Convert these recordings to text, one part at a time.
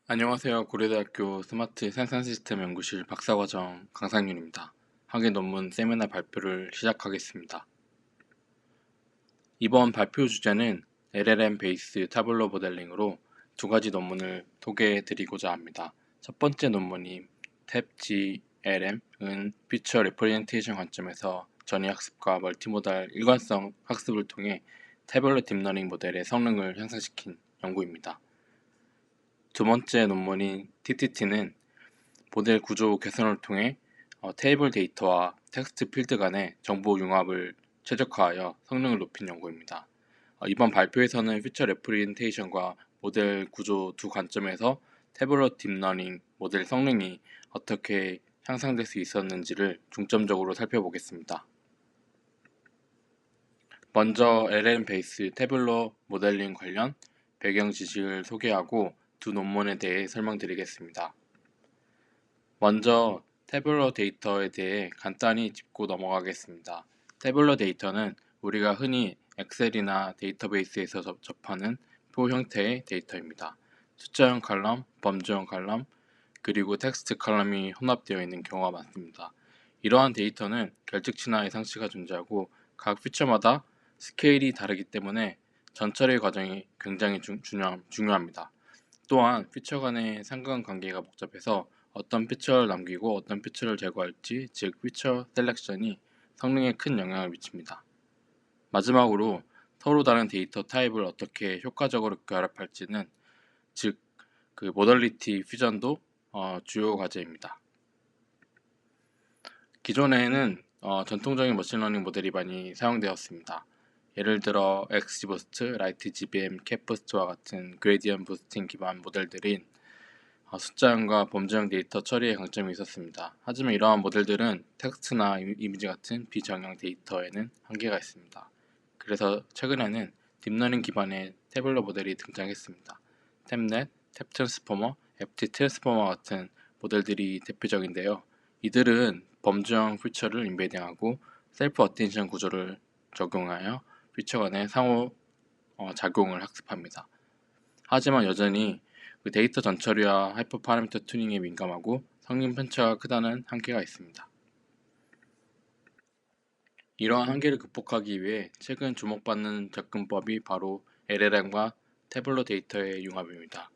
안녕하세요. 고려대학교 스마트 생산시스템 연구실 박사과정 강상윤입니다. 학예 논문 세미나 발표를 시작하겠습니다. 이번 발표 주제는 LLM 베이스 타블로 모델링으로 두 가지 논문을 소개해 드리고자 합니다. 첫 번째 논문이 탭GLM은 피처 레프레젠테이션 관점에서 전위학습과 멀티모달 일관성 학습을 통해 태블로 딥러닝 모델의 성능을 향상시킨 연구입니다. 두 번째 논문인 TTT는 모델 구조 개선을 통해 테이블 데이터와 텍스트 필드 간의 정보 융합을 최적화하여 성능을 높인 연구입니다. 이번 발표에서는 피처 레프레젠테이션과 모델 구조 두 관점에서 태블로 딥러닝 모델 성능이 어떻게 향상될 수 있었는지를 중점적으로 살펴보겠습니다. 먼저 LLM 베이스 태블로 모델링 관련 배경 지식을 소개하고 두 논문에 대해 설명드리겠습니다. 먼저 태블러 데이터에 대해 간단히 짚고 넘어가겠습니다. 태블러 데이터는 우리가 흔히 엑셀이나 데이터베이스에서 접하는 표 형태의 데이터입니다. 숫자형 칼럼, 범주형 칼럼, 그리고 텍스트 칼럼이 혼합되어 있는 경우가 많습니다. 이러한 데이터는 결특치나 예상치가 존재하고 각 피처마다 스케일이 다르기 때문에 전처리 과정이 굉장히 중요합니다. 또한 피처 간의 상관관계가 복잡해서 어떤 피처를 남기고 어떤 피처를 제거할지, 즉 피처 셀렉션이 성능에 큰 영향을 미칩니다. 마지막으로 서로 다른 데이터 타입을 어떻게 효과적으로 결합할지는, 즉 그 모덜리티 퓨전도 주요 과제입니다. 기존에는 전통적인 머신러닝 모델이 많이 사용되었습니다. 예를 들어 XGBoost, LightGBM, CatBoost와 같은 그레디언트 부스팅 기반 모델들인 숫자형과 범주형 데이터 처리에 강점이 있었습니다. 하지만 이러한 모델들은 텍스트나 이미지 같은 비정형 데이터에는 한계가 있습니다. 그래서 최근에는 딥러닝 기반의 태블로 모델이 등장했습니다. 탭넷, 탭트랜스포머, FT 트랜스포머 같은 모델들이 대표적인데요. 이들은 범주형 피처를 인베딩하고 셀프 어텐션 구조를 적용하여 피처 간의 상호 작용을 학습합니다. 하지만 여전히 그 데이터 전처리와 하이퍼 파라미터 튜닝에 민감하고 성능 편차가 크다는 한계가 있습니다. 이러한 한계를 극복하기 위해 최근 주목받는 접근법이 바로 LLM과 태블로 데이터의 융합입니다.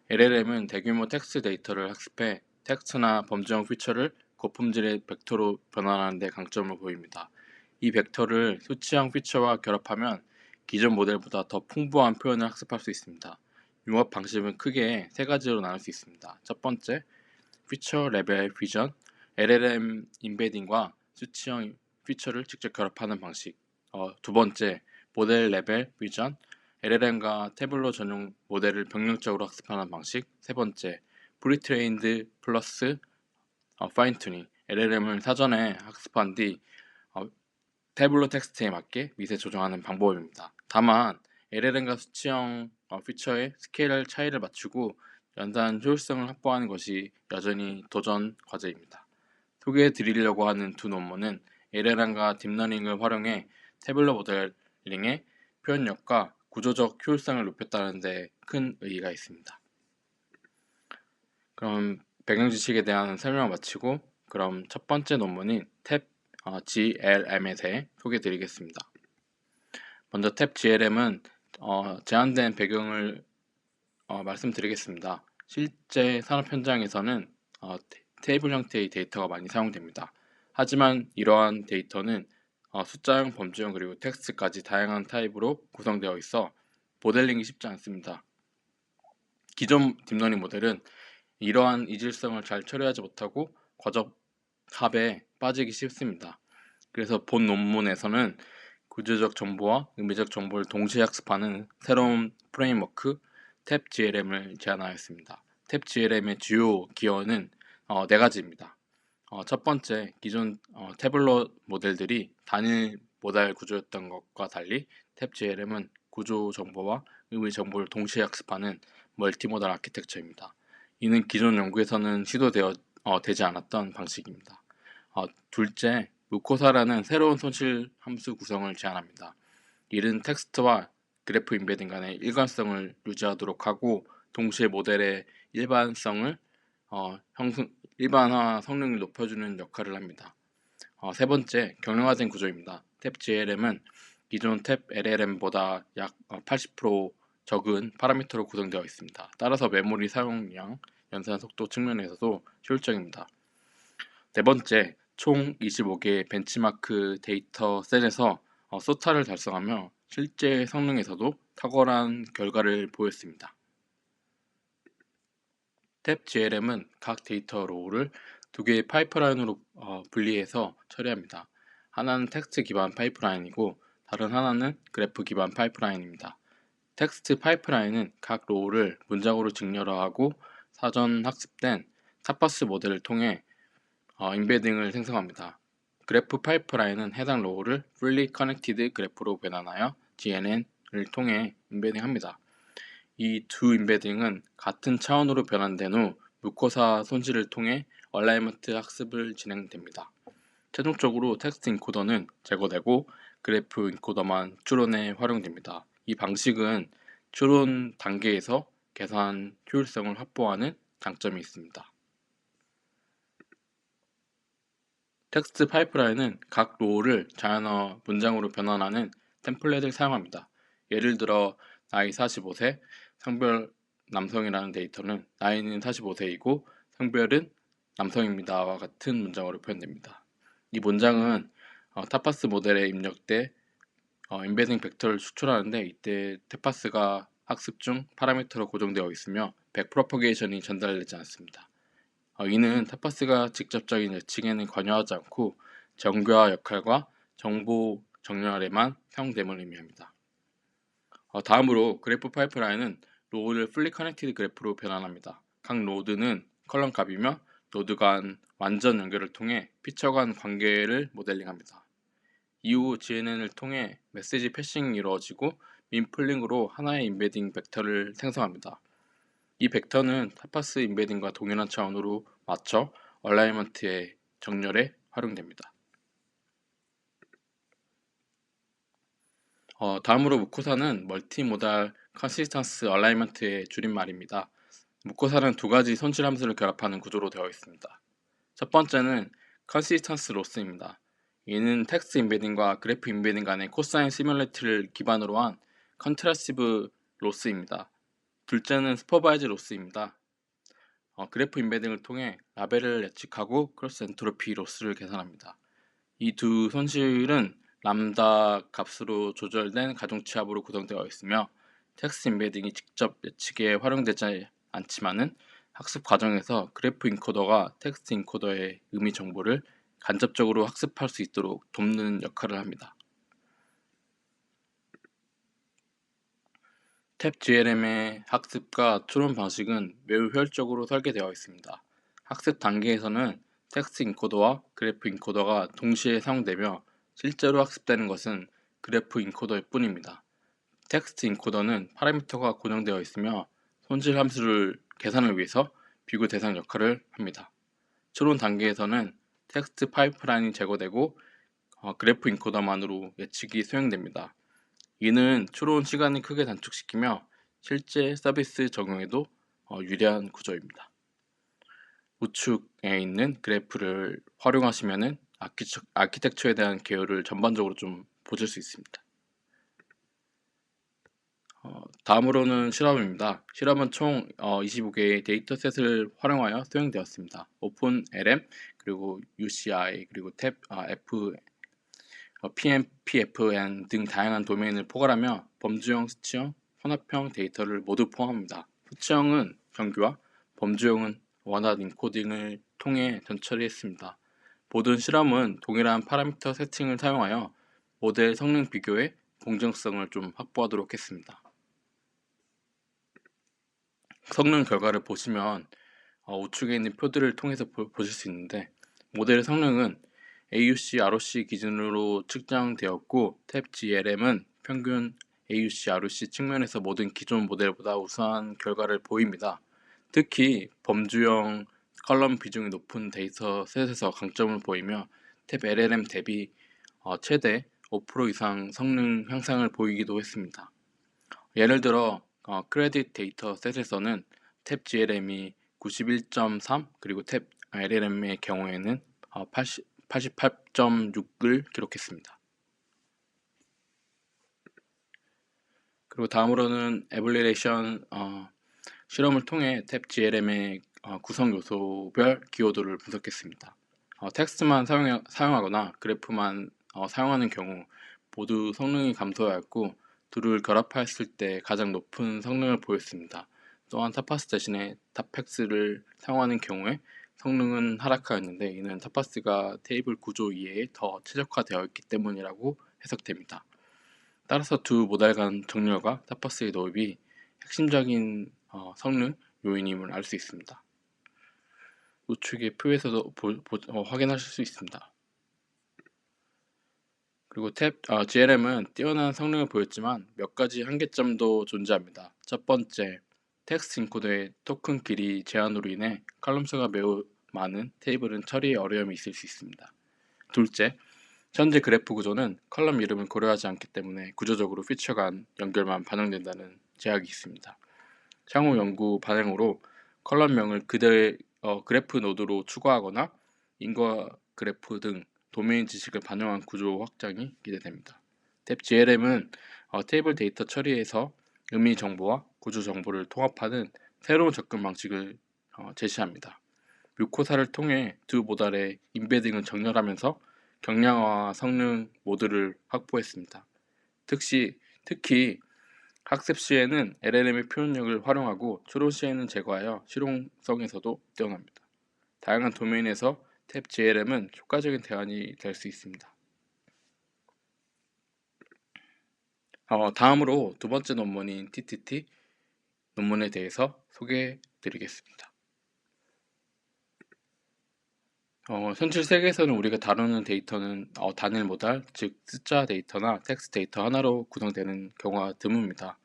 LLM은 대규모 텍스트 데이터를 학습해 텍스트나 범주형 피처를 고품질의 벡터로 변환하는 데 강점을 보입니다. 이 벡터를 수치형 피처와 결합하면 기존 모델보다 더 풍부한 표현을 학습할 수 있습니다. 융합 방식은 크게 세 가지로 나눌 수 있습니다. 첫 번째, 피처 레벨 퓨전, LLM 인베딩과 수치형 피처를 직접 결합하는 방식. 두 번째, 모델 레벨 퓨전, LLM과 태블로 전용 모델을 병렬적으로 학습하는 방식. 세 번째, 프리트레인드 플러스 파인 튜닝, LLM을 사전에 학습한 뒤 태블로 텍스트에 맞게 미세 조정하는 방법입니다. 다만 LLM과 수치형 피처의 스케일 차이를 맞추고 연단 효율성을 확보하는 것이 여전히 도전 과제입니다. 소개해 드리려고 하는 두 논문은 LLM과 딥러닝을 활용해 태블로 모델링의 표현력과 구조적 효율성을 높였다는 데 큰 의의가 있습니다. 그럼 배경 지식에 대한 설명을 마치고 그럼 첫 번째 논문인 탭 GLM에 대해 소개해 드리겠습니다. 먼저 탭 GLM은 제한된 배경을 말씀드리겠습니다. 실제 산업 현장에서는 테이블 형태의 데이터가 많이 사용됩니다. 하지만 이러한 데이터는 숫자형, 범주형, 그리고 텍스트까지 다양한 타입으로 구성되어 있어 모델링이 쉽지 않습니다. 기존 딥러닝 모델은 이러한 이질성을 잘 처리하지 못하고 과적합에 빠지기 쉽습니다. 그래서 본 논문에서는 구조적 정보와 의미적 정보를 동시에 학습하는 새로운 프레임워크 탭GLM을 제안하였습니다. 탭GLM의 주요 기원은 네 가지입니다. 첫 번째, 기존 태블로 모델들이 단일 모달 구조였던 것과 달리 탭GLM은 구조 정보와 의미 정보를 동시에 학습하는 멀티모달 아키텍처입니다. 이는 기존 연구에서는 되지 않았던 방식입니다. 둘째, 무코사라는 새로운 손실 함수 구성을 제안합니다. 이는 텍스트와 그래프 인베딩 간의 일관성을 유지하도록 하고 동시에 모델의 일반화 성능을 높여주는 역할을 합니다. 세 번째, 경량화된 구조입니다. 탭 GLM은 기존 탭 LLM보다 약 80% 적은 파라미터로 구성되어 있습니다. 따라서 메모리 사용량, 연산 속도 측면에서도 효율적입니다. 네 번째, 총 25개의 벤치마크 데이터셋에서 소타를 달성하며 실제 성능에서도 탁월한 결과를 보였습니다. 탭 GLM은 각 데이터 로우를 두 개의 파이프라인으로 분리해서 처리합니다. 하나는 텍스트 기반 파이프라인이고 다른 하나는 그래프 기반 파이프라인입니다. 텍스트 파이프라인은 각 로우를 문장으로 직렬화하고 사전 학습된 탑버스 모델을 통해 임베딩을 생성합니다. 그래프 파이프라인은 해당 로우를 Fully Connected 그래프로 변환하여 GNN을 통해 임베딩합니다. 이 두 임베딩은 같은 차원으로 변환된 후 무코사 손질을 통해 얼라이먼트 학습을 진행됩니다. 최종적으로 텍스트 인코더는 제거되고 그래프 인코더만 추론에 활용됩니다. 이 방식은 추론 단계에서 계산 효율성을 확보하는 장점이 있습니다. 텍스트 파이프라인은 각 로우를 자연어 문장으로 변환하는 템플릿을 사용합니다. 예를 들어 나이 45세, 성별 남성이라는 데이터는 나이는 45세이고 성별은 남성입니다와 같은 문장으로 표현됩니다. 이 문장은 타파스 모델에 입력돼 임베딩 벡터를 추출하는데 이때 타파스가 학습 중 파라미터로 고정되어 있으며 백프로퍼게이션이 전달되지 않습니다. 이는 타파스가 직접적인 예측에는 관여하지 않고 정교화 역할과 정보 정렬에만 사용됨을 의미합니다. 다음으로 그래프 파이프라인은 로우를 풀리 커넥티드 그래프로 변환합니다. 각 노드는 컬럼 값이며 노드 간 완전 연결을 통해 피처 간 관계를 모델링합니다. 이후 GNN을 통해 메시지 패싱이 이루어지고 민플링으로 하나의 임베딩 벡터를 생성합니다. 이 벡터는 타파스 임베딩과 동일한 차원으로 맞춰 얼라이먼트의 정렬에 활용됩니다. 다음으로 무코사는 멀티모달 컨시스턴스 얼라이먼트의 줄임말입니다. 무코사는 두 가지 손질 함수를 결합하는 구조로 되어 있습니다. 첫 번째는 컨시스턴스 로스입니다. 이는 텍스트 임베딩과 그래프 임베딩 간의 코사인 시뮬레이트를 기반으로 한 컨트라스티브 로스입니다. 둘째는 슈퍼바이즈 로스입니다. 그래프 임베딩을 통해 라벨을 예측하고 크로스 엔트로피 로스를 계산합니다. 이 두 손실은 람다 값으로 조절된 가중치합으로 구성되어 있으며 텍스트 임베딩이 직접 예측에 활용되지 않지만은 학습 과정에서 그래프 인코더가 텍스트 인코더의 의미 정보를 간접적으로 학습할 수 있도록 돕는 역할을 합니다. 탭 GLM의 학습과 추론 방식은 매우 효율적으로 설계되어 있습니다. 학습 단계에서는 텍스트 인코더와 그래프 인코더가 동시에 사용되며 실제로 학습되는 것은 그래프 인코더일 뿐입니다. 텍스트 인코더는 파라미터가 고정되어 있으며 손질 함수를 계산을 위해서 비교 대상 역할을 합니다. 추론 단계에서는 텍스트 파이프라인이 제거되고 그래프 인코더만으로 예측이 수행됩니다. 이는 추론 시간을 크게 단축시키며 실제 서비스 적용에도 유리한 구조입니다. 우측에 있는 그래프를 활용하시면 아키텍처에 대한 개요를 전반적으로 좀 보실 수 있습니다. 다음으로는 실험입니다. 실험은 총 25개의 데이터셋을 활용하여 수행되었습니다. 오픈LM, 그리고 UCI, 그리고 PMPFN 등 다양한 도메인을 포괄하며 범주형, 수치형, 혼합형 데이터를 모두 포함합니다. 수치형은 정규화, 범주형은 원활 인코딩을 통해 전처리했습니다. 모든 실험은 동일한 파라미터 세팅을 사용하여 모델 성능 비교의 공정성을 좀 확보하도록 했습니다. 성능 결과를 보시면 우측에 있는 표들을 통해서 보실 수 있는데 모델의 성능은 AUC, ROC 기준으로 측정되었고 탭 GLM은 평균 AUC, ROC 측면에서 모든 기존 모델보다 우수한 결과를 보입니다. 특히 범주형 컬럼 비중이 높은 데이터셋에서 강점을 보이며 탭 LLM 대비 최대 5% 이상 성능 향상을 보이기도 했습니다. 예를 들어 크레딧 데이터 셋에서는 탭 GLM이 91.3 그리고 탭 LLM의 경우에는 88.6을 기록했습니다. 그리고 다음으로는 에벌리레이션 실험을 통해 탭 GLM의 구성 요소별 기여도를 분석했습니다. 텍스트만 사용하거나 그래프만 사용하는 경우 모두 성능이 감소하였고 둘을 결합하였을 때 가장 높은 성능을 보였습니다. 또한 타파스 대신에 타펙스를 사용하는 경우에 성능은 하락하였는데 이는 타파스가 테이블 구조 이해에 더 최적화되어 있기 때문이라고 해석됩니다. 따라서 두 모달 간 정렬과 타파스의 도입이 핵심적인 성능 요인임을 알 수 있습니다. 우측의 표에서도 확인하실 수 있습니다. 그리고 탭 GLM은 뛰어난 성능을 보였지만 몇 가지 한계점도 존재합니다. 첫 번째, 텍스트 인코더의 토큰 길이 제한으로 인해 칼럼 수가 매우 많은 테이블은 처리에 어려움이 있을 수 있습니다. 둘째, 현재 그래프 구조는 컬럼 이름을 고려하지 않기 때문에 구조적으로 피처 간 연결만 반영된다는 제약이 있습니다. 향후 연구 반영으로 컬럼명을 그래프 노드로 추가하거나 인과 그래프 등 도메인 지식을 반영한 구조 확장이 기대됩니다. 탭 GLM은 테이블 데이터 처리에서 의미 정보와 구조 정보를 통합하는 새로운 접근 방식을 제시합니다. 뮤코사를 통해 두 모달의 인베딩을 정렬하면서 경량화와 성능 모두를 확보했습니다. 특히 학습 시에는 LLM의 표현력을 활용하고 추론 시에는 제거하여 실용성에서도 뛰어납니다. 다양한 도메인에서 탭 GLM은 효과적인 대안이 될 수 있습니다. 다음으로 두 번째 논문인 TTT 논문에 대해서 소개해 드리겠습니다. 현실 세계에서는 우리가 다루는 데이터는 단일 모달, 즉 숫자 데이터나 텍스트 데이터 하나로 구성되는 경우가 드뭅니다.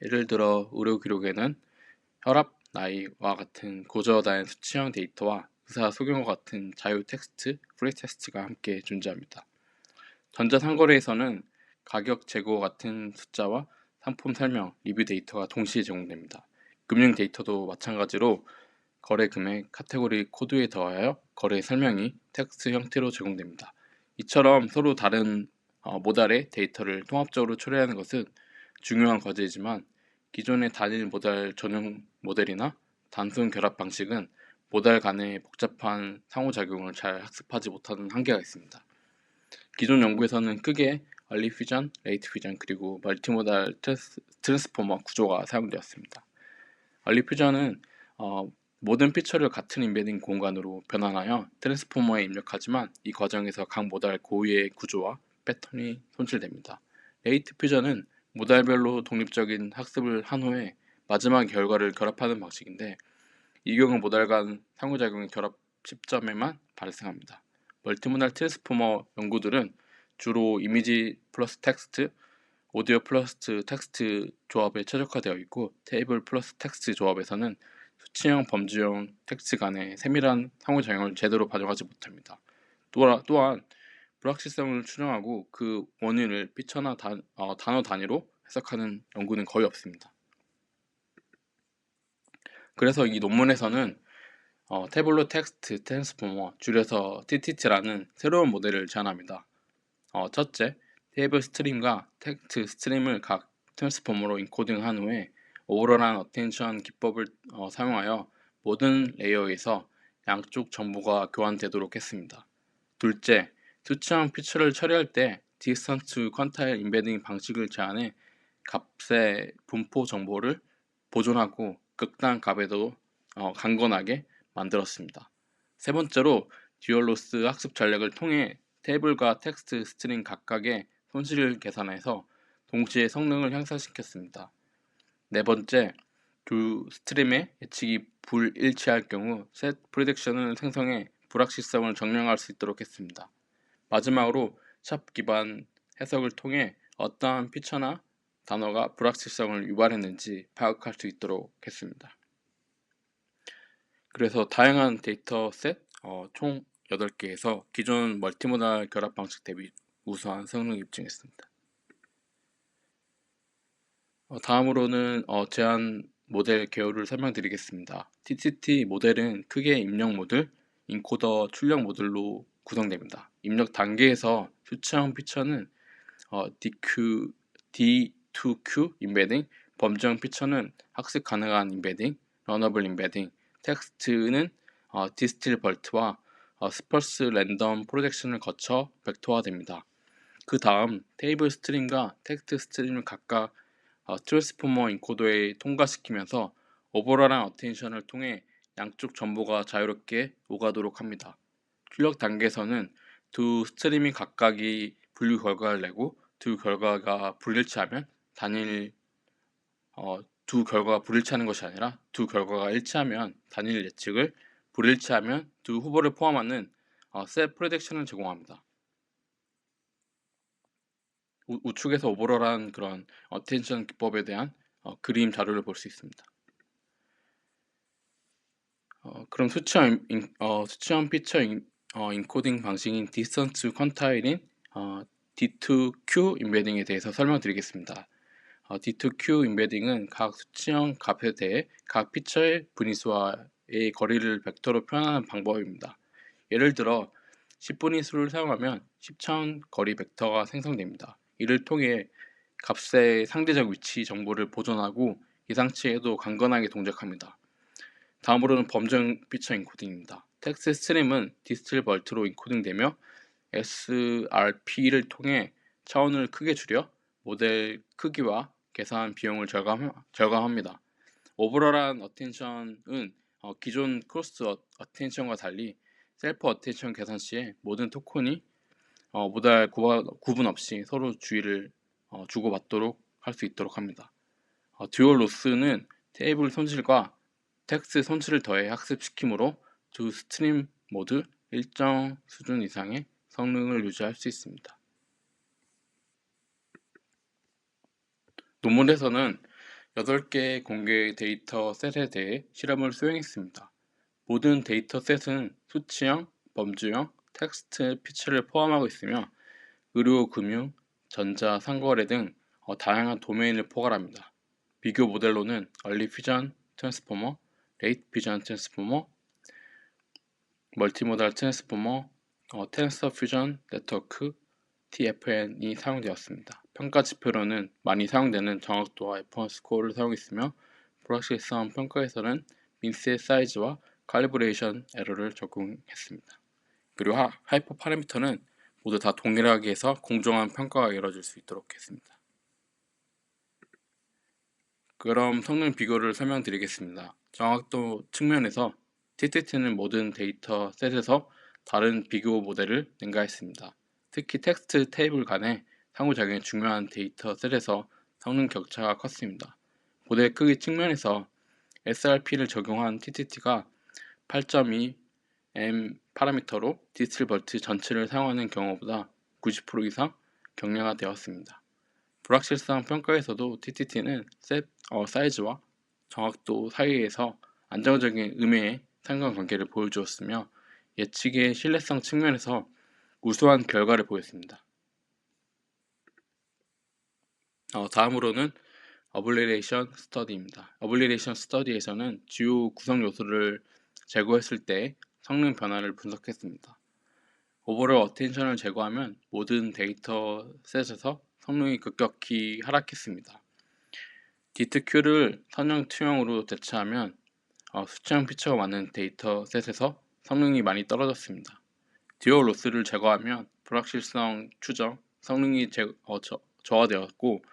예를 들어 의료 기록에는 혈압, 나이와 같은 고저다양 수치형 데이터와 의사 소견과 같은 자유 텍스트, 프리 텍스트가 함께 존재합니다. 전자상거래에서는 가격 재고 같은 숫자와 상품 설명, 리뷰 데이터가 동시에 제공됩니다. 금융 데이터도 마찬가지로 거래 금액 카테고리 코드에 더하여 거래 설명이 텍스트 형태로 제공됩니다. 이처럼 서로 다른 모달의 데이터를 통합적으로 처리하는 것은 중요한 과제이지만 기존의 단일 모달 전용 모델이나 단순 결합 방식은 모달 간의 복잡한 상호작용을 잘 학습하지 못하는 한계가 있습니다. 기존 연구에서는 크게 얼리 퓨전, 레이트 퓨전 그리고 멀티모달 트랜스포머 구조가 사용되었습니다. 얼리 퓨전은 모든 피처를 같은 인베딩 공간으로 변환하여 트랜스포머에 입력하지만 이 과정에서 각 모달 고유의 구조와 패턴이 손실됩니다. 레이트 퓨전은 모달별로 독립적인 학습을 한 후에 마지막 결과를 결합하는 방식인데 이 경우 모달 간 상호작용의 결합 시점에만 발생합니다. 멀티모달 트랜스포머 연구들은 주로 이미지 플러스 텍스트, 오디오 플러스 텍스트 조합에 최적화되어 있고 테이블 플러스 텍스트 조합에서는 수치형 범주형 텍스트 간의 세밀한 상호작용을 제대로 반영하지 못합니다. 또한 불확실성을 추정하고 그 원인을 피처나 단어 단위로 해석하는 연구는 거의 없습니다. 그래서 이 논문에서는 태블로 텍스트 트랜스포머 줄여서 TTT라는 새로운 모델을 제안합니다. 첫째, 테이블 스트림과 텍스트 스트림을 각 트랜스포머로 인코딩한 후에 오버럴한 어텐션 기법을 사용하여 모든 레이어에서 양쪽 정보가 교환되도록 했습니다. 둘째, 수치형 피처를 처리할 때 디스턴트 퀀타일 인베딩 방식을 제안해 값의 분포 정보를 보존하고 극단 값에도 강건하게 만들었습니다. 세 번째로 듀얼로스 학습 전략을 통해 테이블과 텍스트 스트링 각각의 손실을 계산해서 동시에 성능을 향상시켰습니다. 네 번째, 두 스트림의 예측이 불일치할 경우 셋 프리딕션을 생성해 불확실성을 정량할 수 있도록 했습니다. 마지막으로 샵 기반 해석을 통해 어떠한 피처나 단어가 불확실성을 유발했는지 파악할 수 있도록 했습니다. 그래서 다양한 데이터셋 총 8개에서 기존 멀티모달 결합 방식 대비 우수한 성능을 입증했습니다. 다음으로는 제한 모델 개요를 설명드리겠습니다. TTT 모델은 크게 입력 모듈, 인코더 출력 모듈로 구성됩니다. 입력 단계에서 수치형 피처는 D2Q 임베딩, 범주형 피처는 학습 가능한 임베딩, 러너블 임베딩, 텍스트는 디스틸 벌트와 스펄스 랜덤 프로젝션을 거쳐 벡터화됩니다. 그 다음 테이블 스트림과 텍스트 스트림을 각각 트랜스포머 인코더에 통과시키면서 오버럴한 어텐션을 통해 양쪽 정보가 자유롭게 오가도록 합니다. 출력 단계에서는 두 스트림이 각각이 분류 결과를 내고 두 결과가 불일치하면 두 결과가 불일치하는 것이 아니라 두 결과가 일치하면 단일 예측을, 불일치하면 두 후보를 포함하는 셋 프레딕션을 제공합니다. 우측에서 오버럴한 그런 어텐션 기법에 대한 그림 자료를 볼 수 있습니다. 그럼 수치형 피처 인코딩 방식인 디스턴스 퀀타일인 D2Q 임베딩에 대해서 설명드리겠습니다. D2Q 임베딩은 각 수치형 값에 대해 각 피처의 분위수와의 거리를 벡터로 표현하는 방법입니다. 예를 들어 10분위수를 사용하면 10차원 거리 벡터가 생성됩니다. 이를 통해 값의 상대적 위치 정보를 보존하고 이상치에도 강건하게 동작합니다. 다음으로는 범정 피처 인코딩입니다. 텍스트 스트림은 디스틸 벌트로 인코딩되며 SRP를 통해 차원을 크게 줄여 모델 크기와 계산 비용을 절감합니다. 오버럴한 어텐션은 기존 크로스 어텐션과 달리 셀프 어텐션 계산 시에 모든 토큰이 모달 구분 없이 서로 주의를 주고받도록 할 수 있도록 합니다. 듀얼 로스는 테이블 손실과 텍스트 손실을 더해 학습시키므로 두 스트림 모두 일정 수준 이상의 성능을 유지할 수 있습니다. 논문에서는 8개의 공개 데이터 셋에 대해 실험을 수행했습니다. 모든 데이터 셋은 수치형, 범주형, 텍스트 피처를 포함하고 있으며 의료, 금융, 전자, 상거래 등 다양한 도메인을 포괄합니다. 비교 모델로는 얼리 퓨전 트랜스포머, 레이트 퓨전 트랜스포머, 멀티모달 트랜스포머, 텐서 퓨전 네트워크, TFN이 사용되었습니다. 평가 지표로는 많이 사용되는 정확도와 F1 스코어를 사용했으며 불확실성 평가에서는 민스의 사이즈와 칼리브레이션 에러를 적용했습니다. 그리고 하이퍼 파라미터는 모두 다 동일하게 해서 공정한 평가가 이루어질 수 있도록 했습니다. 그럼 성능 비교를 설명드리겠습니다. 정확도 측면에서 TTT는 모든 데이터 셋에서 다른 비교 모델을 능가했습니다. 특히 텍스트 테이블 간의 상호작용이 중요한 데이터 셋에서 성능 격차가 컸습니다. 모델 크기 측면에서 SRP를 적용한 TTT가 8.2 M 파라미터로 디스틸 벌트 전체를 사용하는 경우보다 90% 이상 경량화되었습니다. 불확실성 평가에서도 TTT는 사이즈와 정확도 사이에서 안정적인 음해의 상관관계를 보여주었으며 예측의 신뢰성 측면에서 우수한 결과를 보였습니다. 다음으로는 어블리레이션 스터디입니다. 어블리레이션 스터디에서는 주요 구성 요소를 제거했을 때 성능 변화를 분석했습니다. 오버롤 어텐션을 제거하면 모든 데이터 셋에서 성능이 급격히 하락했습니다. D2Q를 선형 투형으로 대체하면 수치형 피처가 많은 데이터 셋에서 성능이 많이 떨어졌습니다. 듀얼 로스를 제거하면 불확실성 추정 성능이 저하되었고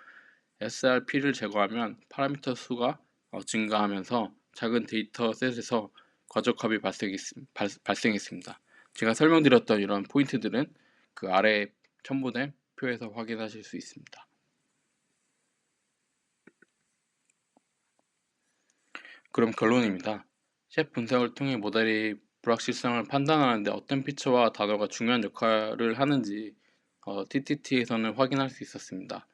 SRP를 제거하면 파라미터 수가 증가하면서 작은 데이터 셋에서 과적합이 발생했습니다. 제가 설명드렸던 이런 포인트들은 그 아래 첨부된 표에서 확인하실 수 있습니다. 그럼 결론입니다. 셰프 분석을 통해 모델이 불확실성을 판단하는데 어떤 피처와 단어가 중요한 역할을 하는지 TTT에서는 확인할 수 있었습니다.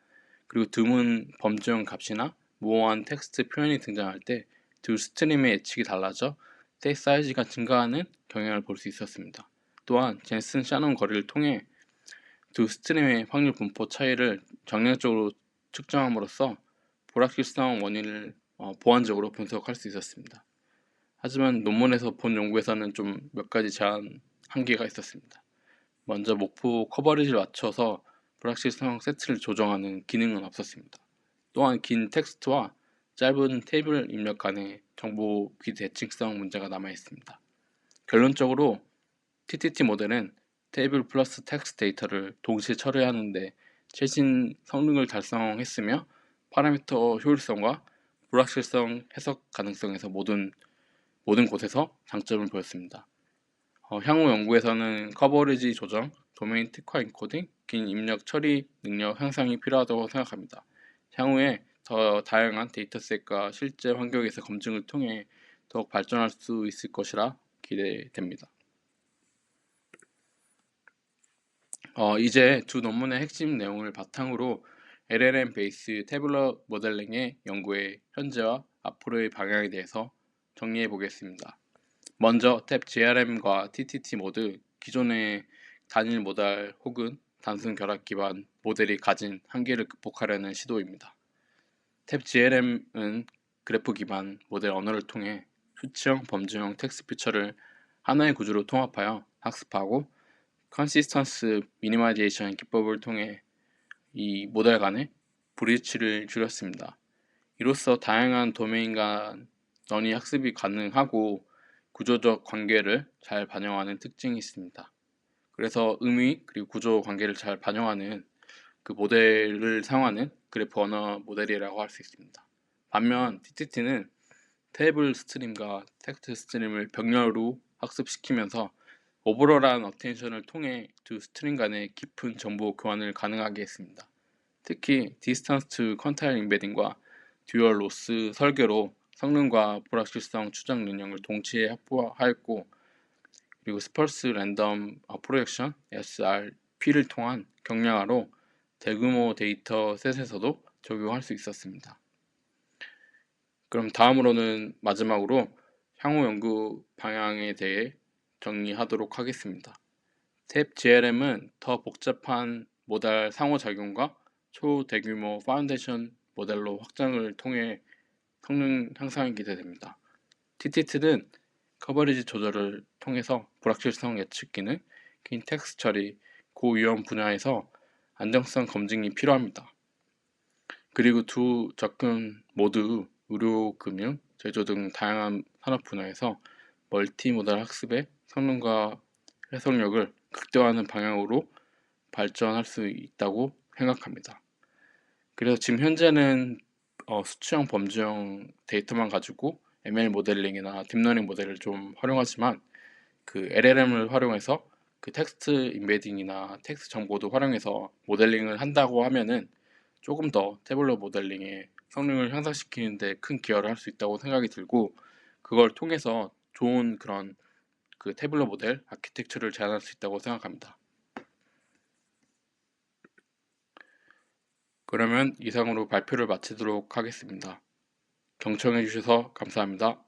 그리고 드문 범주형 값이나 모호한 텍스트 표현이 등장할 때 두 스트림의 예측이 달라져 텍 사이즈가 증가하는 경향을 볼 수 있었습니다. 또한 젠슨 샤논 거리를 통해 두 스트림의 확률 분포 차이를 정량적으로 측정함으로써 불확실성 원인을 보완적으로 분석할 수 있었습니다. 하지만 논문에서 본 연구에서는 좀 몇 가지 제한 한계가 있었습니다. 먼저 목표 커버리지를 맞춰서 불확실성 세트를 조정하는 기능은 없었습니다. 또한 긴 텍스트와 짧은 테이블 입력 간의 정보 비대칭성 문제가 남아 있습니다. 결론적으로 TTT 모델은 테이블 플러스 텍스트 데이터를 동시에 처리하는데 최신 성능을 달성했으며 파라미터 효율성과 불확실성 해석 가능성에서 모든 곳에서 장점을 보였습니다. 향후 연구에서는 커버리지 조정, 도메인 특화 인코딩, 긴 입력 처리 능력 향상이 필요하다고 생각합니다. 향후에 더 다양한 데이터셋과 실제 환경에서 검증을 통해 더욱 발전할 수 있을 것이라 기대됩니다. 이제 두 논문의 핵심 내용을 바탕으로 LLM 베이스 태블러 모델링의 연구의 현재와 앞으로의 방향에 대해서 정리해 보겠습니다. 먼저 탭 GRM과 TTT 모두 기존의 단일 모달 혹은 단순 결합 기반 모델이 가진 한계를 극복하려는 시도입니다. 탭 GRM은 그래프 기반 모델 언어를 통해 수치형, 범주형 텍스트 피처를 하나의 구조로 통합하여 학습하고 컨시스턴스 미니마이제이션 기법을 통해 이 모델 간의 브리치를 줄였습니다. 이로써 다양한 도메인 간 논의 학습이 가능하고 구조적 관계를 잘 반영하는 특징이 있습니다. 그래서 의미 그리고 구조 관계를 잘 반영하는 그 모델을 사용하는 그래프 언어 모델이라고 할 수 있습니다. 반면 TTT는 테이블 스트림과 텍스트 스트림을 병렬로 학습시키면서 오버롤한 어텐션을 통해 두 스트림 간의 깊은 정보 교환을 가능하게 했습니다. 특히 디스턴스 투 컨타일 임베딩과 듀얼 로스 설계로 성능과 불확실성 추정 능력을 동시에 확보하였고, 그리고 스펄스 랜덤 프로젝션 SRP를 통한 경량화로 대규모 데이터 셋에서도 적용할 수 있었습니다. 그럼 다음으로는 마지막으로 향후 연구 방향에 대해 정리하도록 하겠습니다. 탭 GLM은 더 복잡한 모달 상호작용과 초대규모 파운데이션 모델로 확장을 통해 성능 향상이 기대됩니다. TTT는 커버리지 조절을 통해서 불확실성 예측 기능, 긴 텍스트 처리, 고위험 분야에서 안정성 검증이 필요합니다. 그리고 두 접근 모두 의료, 금융, 제조 등 다양한 산업 분야에서 멀티모달 학습의 성능과 해석력을 극대화하는 방향으로 발전할 수 있다고 생각합니다. 그래서 지금 현재는 수치형, 범주형 데이터만 가지고 ML 모델링이나 딥러닝 모델을 좀 활용하지만 그 LLM을 활용해서 그 텍스트 임베딩이나 텍스트 정보도 활용해서 모델링을 한다고 하면은 조금 더 태블러 모델링의 성능을 향상시키는 데 큰 기여를 할 수 있다고 생각이 들고, 그걸 통해서 좋은 그런 그 태블러 모델 아키텍처를 제안할 수 있다고 생각합니다. 그러면 이상으로 발표를 마치도록 하겠습니다. 경청해 주셔서 감사합니다.